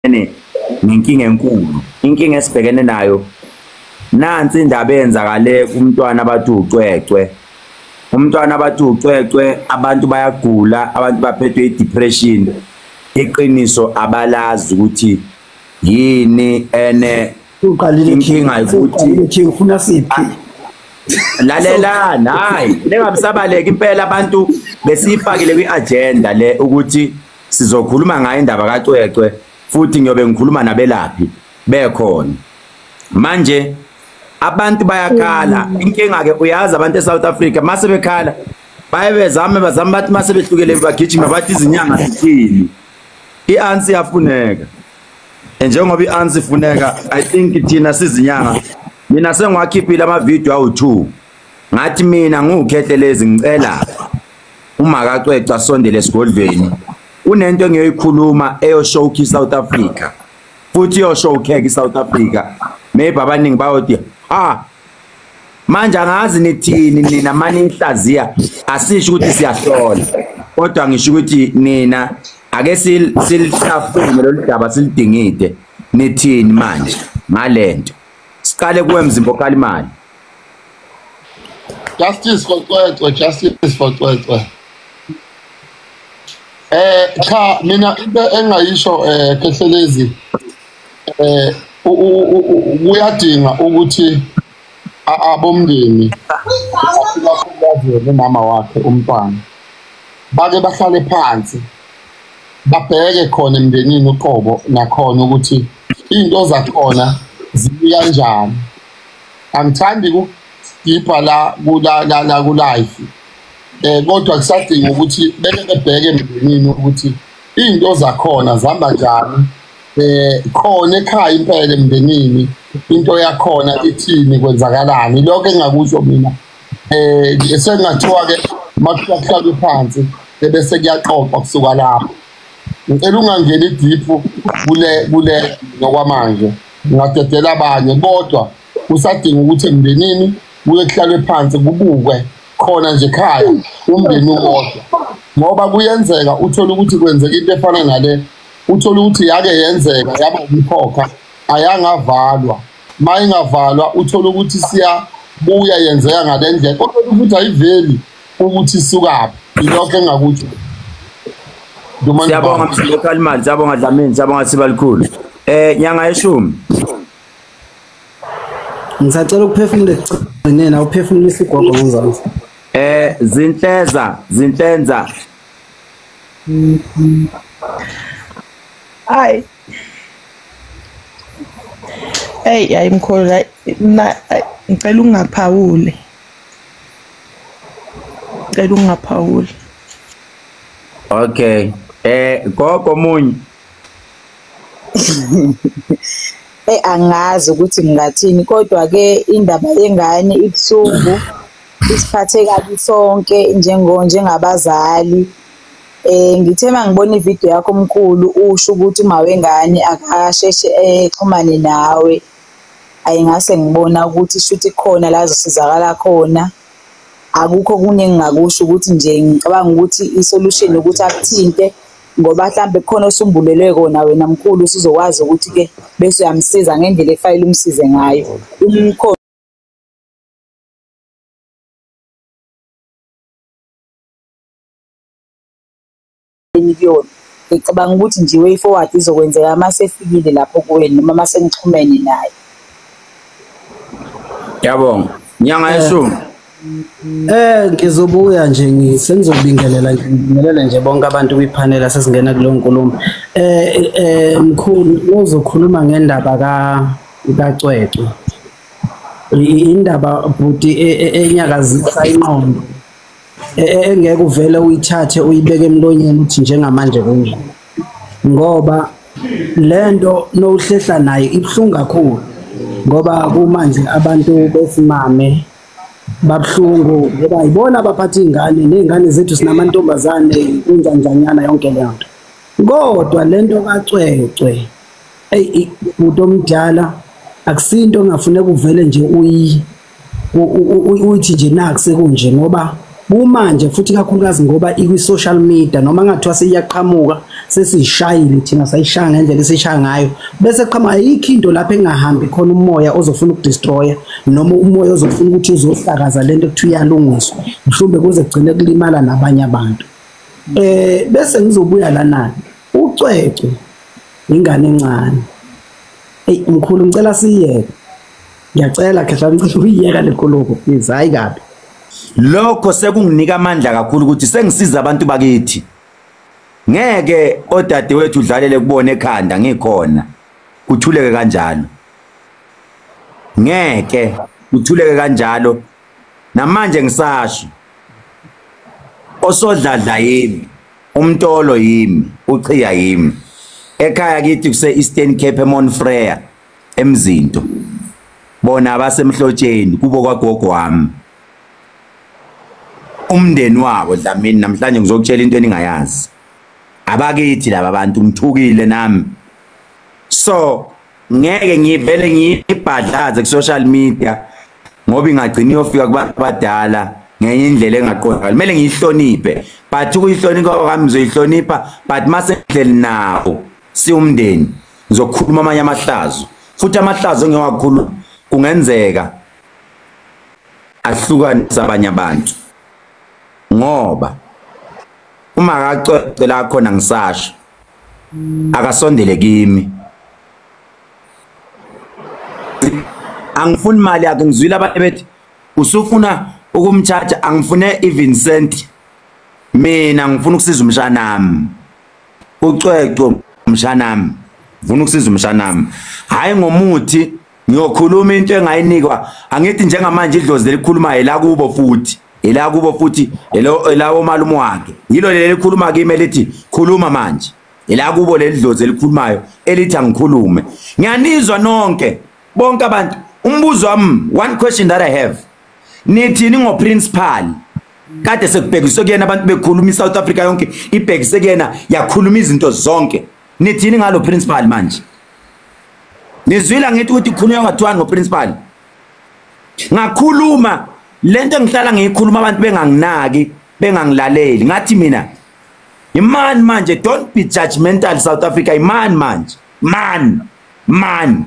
nenkinga enkulu. Inkinga esibhekene nayo nansi indaba eyenzakale kumntwana abathi ucwecwe. Umntwana abathi ucwecwe, abantu bayagula, abantu baphethwe i-depression. Iqiniso abalazi ukuthi yini uqalile inkinga ukuthi ufuna siphi. Lalelana, hayi lengabisabaleka impela abantu besifakile kwi-agenda le ukuthi sizokhuluma ngayo indaba kacwecwe, futhi ngiyobe ngikhuluma nabelaphi bekhona. Manje abantu bayakhala, inkinga ke uyazi abantu eSouth Africa mase bekhala bazame bathi mase behlukele bagijima bathi izinyanga zithini. I-answer iyafuneka. Njengoba i-answer ifuneka, I think thina sizinyanga mina sengwakhiphile ama-video awu-2 ngathi mina ngukhethelezi ngicela uma kacwecwe asondele esigodlweni unento engiyoyikhuluma eyoshow South Africa futhi yoshowcase South Africa. Maybe abaningi bayothi manje angazi nithini nina manje inhlaziya asisho ukuthi siyahlola, kodwa ngisho ukuthi nina ake silihlafume lolu daba silidingide. Nithini manje ngalento? Siqale kuwe Mzimba Kalimali. Justice for Cwecwe. Cha mina into engayisho Khethelezi uyadinga ukuthi abomndeni nomama wakhe umntwana bake bahlale phansi babheke khona emndenini uqobo nakhona ukuthi into zakhona zibi kanjani. Angithandi ukudipha la ku-life kodwa kusadinga ukuthi beke bebheke emndenini ukuthi into zakhona zihamba njani. Khona ekhaya impela emndenini into yakhona ithini kwenzakalani. Lokho engakusho mina esengathiwa ke makuhlalwe phansi bese kuyaxoxwa kusuka lapho. Ngicela ungangeni idiphu kule nokwamanje ngadedela abanye, kodwa usadinga ukuthi emndenini kuye kuhlalwe phansi kubukwe khona nje ekhaya umndeni uwodwa, ngoba kuyenzeka uthola ukuthi kwenzeka into efana nale, uthola ukuthi yake yenzeka yaba umkhokha ayangavalwa, mayingavalwa uthola ukuthi siyabuya yenzeka ngalendlela kodwa ukuthi ayiveli ukuthi isukaphi. Ilokho engakuthi siyabonga Mzimba Kalimali, siyabonga Dlamini, siyabonga Sibalikhulu. Nyanga yeshumi ngisacela ukuphefumula egcineni uphefumula isigogo ngozansi. Zinhlenza Hayi mkhulu ngicela ungaphawuli. Okay. Gogo munye. Angazi ukuthi ngingathini, kodwa ke indaba yengane ibuhlungu, isiphathe kabi sonke njengabazali. Ngithe mangibona ivideo yakho omkhulu usho ukuthi uma wengane akasheshe exhumane nawe, ayingase ngibona ukuthi shuthi khona la zosizakala khona. Akukho kuningi ngakusho ukuthi nje ngicabanga ukuthi isolution ukuthi akuthinte, ngoba mhlambe khona osumbulelwe kona wena mkhulu usizokwazi ukuthi ke bese uyamsiza ngendlela efayile umsize ngayo. Ngicabanga ukuthi nje way forward izokwenzeka mase efikile lapho kuwena noma mase ngixhumene naye. Yabonga. Nyanga yeshumi. Ngizobuya nje sengizobingelela nje bonke abantu kwipanel sesingena kulo nkulumo. Mkhulu uzokhuluma ngendaba kaCwecwe. Indaba bhuti enyakazisa ingqondo. Engeke uvele uyithathe uyibeke emlonyeni uthi njengamanje kunje. Ngoba lento nohlehla naye ibhlungu kakhulu. Ngoba kumanje abantu besimame babhlungu ngoba ibona abaphatha ingane nezingane zethu sinamantombazane kunjanjanyana yonke le nto. Kodwa lento kaCwecwe umuntu omdala akusinto engafuneka uvele nje uyithi nje nakuse kunje, ngoba kumanje futhi kakhulukazi ngoba ikwi social media noma ngathiwa seyiyaqhamuka sesishayile thina sayishaya ngendlela esishaya ngayo bese qhama ayikho into lapha engahambi khona umoya ozofuna ukudestroya noma umoya ozofuna ukuthi uzohlakaza lento ekuthiwa iyalungiswa mhlawumbe kuze kugcine kulimala nabanye abantu bese ngizobuya lana ucwecwe ingane encane mkhulu ngicela siyeke ngiyacela khehla ngicela uyiyeka lekhuluko please hayi kabi lokho sekunginika amandla kakhulu ukuthi sengisiza abantu bakithi ngeke odadewethu udlalele kubona ekhanda ngikhona kuthuleke kanjalo ngeke kuthuleke kanjalo namanje ngisasho osodladla yimi umtolo yimi uchiya yimi ekhaya kithi kuse Eastern Cape eMonfrere emzinto bona abasemhlotsheni kubo kwagogo wami umndeni wabo Dlamini namhlanje ngizokutshela into eningayazi abakithi laba bantu ngithukile nami so ngeke ngivele ngibhadlaze ku social media ngoba ingagcina iyofika kubantu abadala ngenye indlela engaqondakali kumele ngiyihloniphe but ukuyihlonipha kwami ngizoyihlonipha but masendleli nawo si umndeni ngizokhuluma amanye amahlazo futhi amahlazo engiwakhuluma kungenzeka ahlukanisa abanye abantu ngoba uma akacela khona ngisasho akasondele kimi angifuni imali yakhe ngizwile abantu bethi usufuna ukumcharge angifune iVincent mina ngifuna ukusiza umshanami ucwecwe umshanami ngifuna ukusiza umshanami hayi ngomuthi ngiyokhuluma into engayinikwa angithi njengamanje idlozi elikhuluma ela kubo futhi elawo malume wakhe yilo leli likhuluma kimi elithi khuluma manje ela kubo leli dlozi elikhulumayo elithi angikhulume ngiyanizwa nonke bonke abantu umbuzo wami one question that I have nithini ngo principal kade sekubhekiswe kuyena abantu bekhuluma iSouth Africa yonke ibhekise kuyena yakhuluma izinto zonke nithini ngalo principal manje nizwila ngithi ukuthi khulunywa ngathiwa ngo principal ngakhuluma lento engihlala ngiyikhuluma abantu benganginaki bengangilaleli ngathi mina imani manje don't be judgmental South Africa imani manje man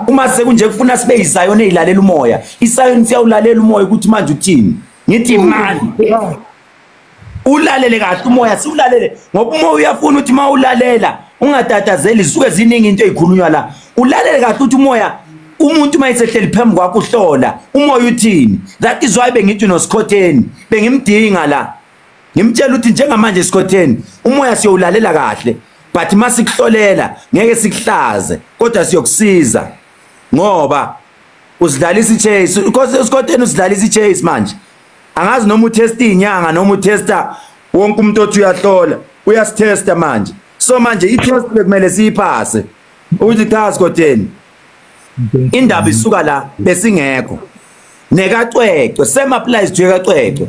uma sekunje kufuna sibe isayoni ezilalela umoya isayoni siyawulalela umoya ukuthi manje uthini ngithi imani ulalele kahle umoya siulalele ngoba umoya uyafuna ukuthi mawulalela ungatatazeli suke ziningi into ezikhulunywa la ulalele kahle ukuthi umoya umuntu mayisehleli phembu kwakho uhlola umoya uthini that is why bengithi noSkhotheni bengimdinga la ngimtshela ukuthi njengamanje eSkhotheni umoya siyowulalela kahle but masikuhlolela ngeke sikuhlaze kodwa siyokusiza ngoba usidlalisa ichase because eSkhotheni usidlalisa ichase manje angazi noma utesta inyanga noma utesta wonke umuntu othi uyahlola uyasitesta manje so manje itest bekumele siyiphase uthi cha eSkhotheni indaba isuka la besingekho nekacwecwe same applies to ekacwecwe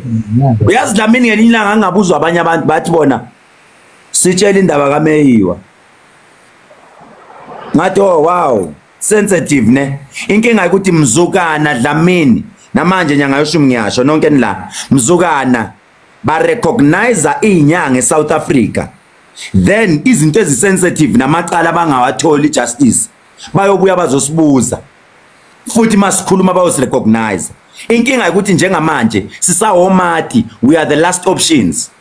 uyazi Dlamini ngelinye ilanga ngabuzwa abanye abantu bathi bona sitshela indaba kaMeyiwa ngathi oh wow sensitive ne inkinga ukuthi Mzukana Dlamini namanje nyanga yoshumi ngiyasho nonke nila Mzukana ba recognize inyanga eSouth Africa then izinto ezisensitive namacala abangawatholi justice bayobuya bazosibuza futhi masikhuluma bayosirecognize inkinga ukuthi njengamanje sisawomati we are the last options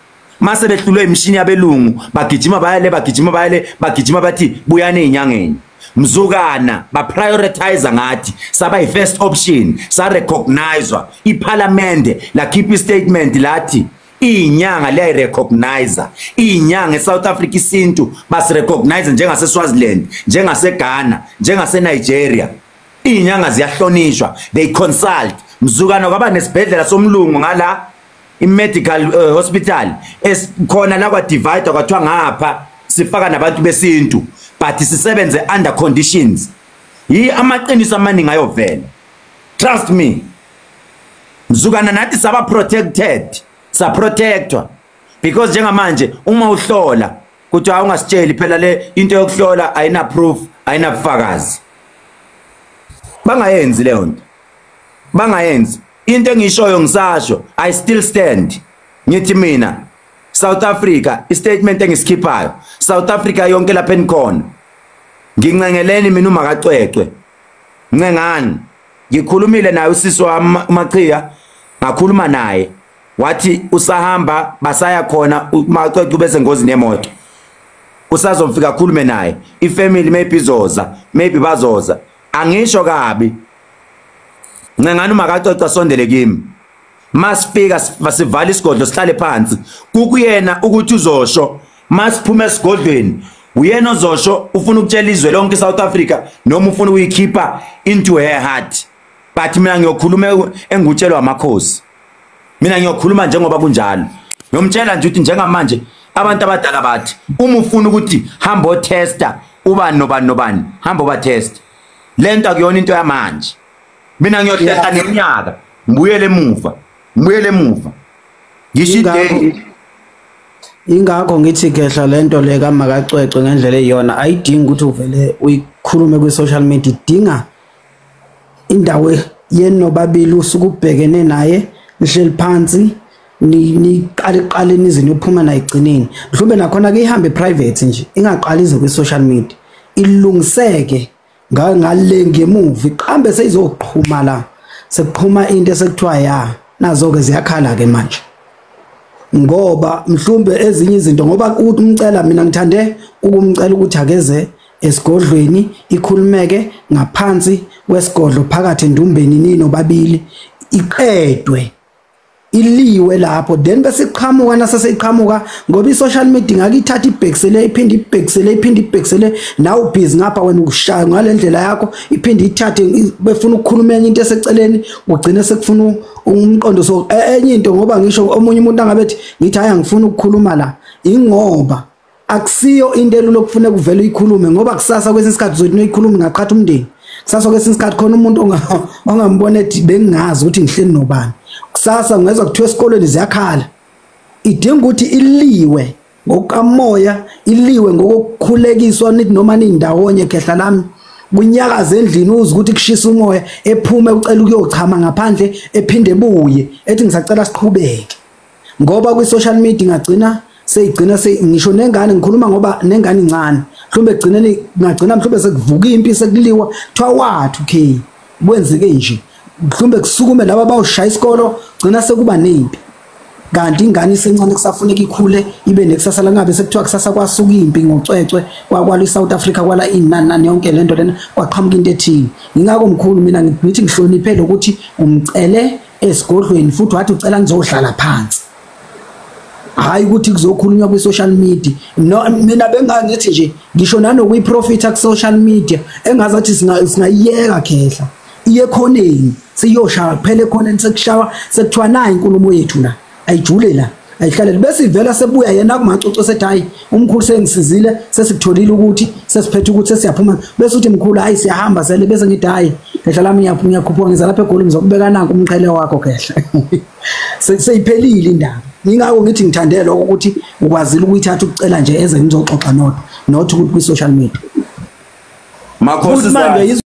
mase behlulwe imishini yabelungu bagijima bagijima bathi buyane inyangeni Mzukana ba prioritize ngathi saba yi first option sa recognizewa iparliament la keep statement lathi inyanga liya recognize inyanga eSouth Africa isintu basi recognize njengase Swaziland njengase Ghana njengase Nigeria inyanga ziyahlonishwa they consult Mzukana kwaba nesibhedlela somlungu ngala imedical hospital esikhona la kwa divide kwathiwa ngapha sifaka nabantu besintu but sisebenze under conditions yi amaqiniso amaningi ayovela trust me Mzukana nathi saba protected sa protectwa because njengamanje uma uhlola kuthi awungasitsheli phela le into yokuhlola ayina proof ayina bufakazi bangayenzi leyo nto bangayenzi into engishoyo ngisasho I still stand ngithi mina South Africa istatement engisikhiphayo South Africa yonke lapha enikhona ngincengeleni mina uMakacwecwe ncengani ngikhulumile naye usisi wami uMachiya ngakhuluma naye wathi usahamba basaya khona uMakacwecwe bese ngozi nemoto usazomfika akhulume naye ifamily maybe izoza maybe bazoza angisho kabi ncengani uMakacwecwe asondele kimi masifika sivala isigodlo sihlale phansi kukuyena ukuthi uzosho masiphuma esigodlweni uyena ozosho ufuna ukutshela izwe lonke eSouth Africa noma ufuna ukuyikhipha into her heart but mina ngiyokhuluma engutshelwa amakhosi mina ngiyokhuluma njengoba kunjalo ngiyomtshela nje ukuthi njengamanje abantu abadala bathi uma ufuna ukuthi hamba otesta ubani nobani hamba oba test lento akuyona into yamanje mina ngiyotesta neminyaka ngibuyele emuva ngisho ingakho ngithi kehla lento le kaMakacwecwe ngendlela eyona ayidingi ukuthi uvele uyikhulume kwi social media idinga indawo yenobabili usuku ubhekene naye nihleli phansi ni qale nizini uphuma naye igcineni mhlawumbe nakhona ke ihambe private nje ingaqali ize kwi social media ilungiseke ngale ngemuva iqhambe seyizoqhuma la sekuqhuma into esekuthiwa ya nazo ke ziyakhala ke manje ngoba mhlawumbe ezinye izinto ngoba ukuthi umcela mina ngithande ukumcela ukuthi akeze esigodlweni ikhulumeke ngaphansi kwesigodlo phakathi endumbeni nini obabili iqedwe iliwe lapho then bese iqhamuka naseseyiqhamuka ngoba i-social media ngakithatha ibhekisele iphinde ibhekisele nawu busy ngapha wena ukushaya ngalendlela yakho iphinde ithathe befuna ukukhuluma enye into eseceleni ugcine sekufuna umqondo so enye into ngoba ngisho omunye umuntu angabethi ngithi haya ngifuna ukukhuluma la ingoba akusiyo into elula okufuna kuvele uyikhulume ngoba kusasa kwesinye isikhathi uzothi noyikhuluma ngaqhatha umndeni kusasa kwesinye isikhathi khona umuntu ongambona ethi bengazi ukuthi ngihleli nobani kusasa ngeza kuthiwa esikolweni ziyakhala idinga ukuthi iliwe ngokamoya iliwe ngokukhulekiswa nithi noma nindawonye khehla lami kunyakaza endlini uze ukuthi kushisa umoya ephume ucela ukuyochama ngaphandle ephinde ebuye ethi ngisacela siqhubeke ngoba kwi social media ngagcina ngisho nengane ngikhuluma ngoba nengane incane mhlawumbe egcineni ngagcina mhlawumbe sekuvuka impi sekuliwa kuthiwa wathu okay kwenzeke nje mhlawumbe kusukume laba bawushaya isikolo gcina sekuba nempi kanti ingane isencane kusafuneka ikhule ibe nekusasa langabe sekuthiwa kusasa kwasuka impi ngocwecwe kwakwala iSouth Africa kwala inani yonke lento lena kwaqhamuka into ethini ngingako mkhulu mina ngithi ngihloniphe lokuthi umcele esigodlweni futhi wathi ucela ngizohlala phansi hayi ukuthi kuzokhulunywa kwi social media no mina bengangithi nje ngisho nanokuyiprofita ku social media engazathi singayiyeka khehla iye khoneni siyoshaya kuphele khona sekushawa sekuthiwa nayi inkulumo yethu la ayijule la ayihlalele bese ivela sebuya yena kumacoco sethi hayi umkhulu sengisizile sesikutholile ukuthi sesiphethe ukuthi sesiyaphuma bese uthi mkhulu hayi siyahamba sele bese ngithi hayi khehla lami ngiyakhuphuka ngiza lapha eGoli ngizokubeka nanku umqhele wakho khehla seyiphelile indaba ngingako ngithi ngithandele lokho ukuthi ukwazile ukuyithatha ukucela nje eze ngizoxoxa not ukuthi kwi social media makhosi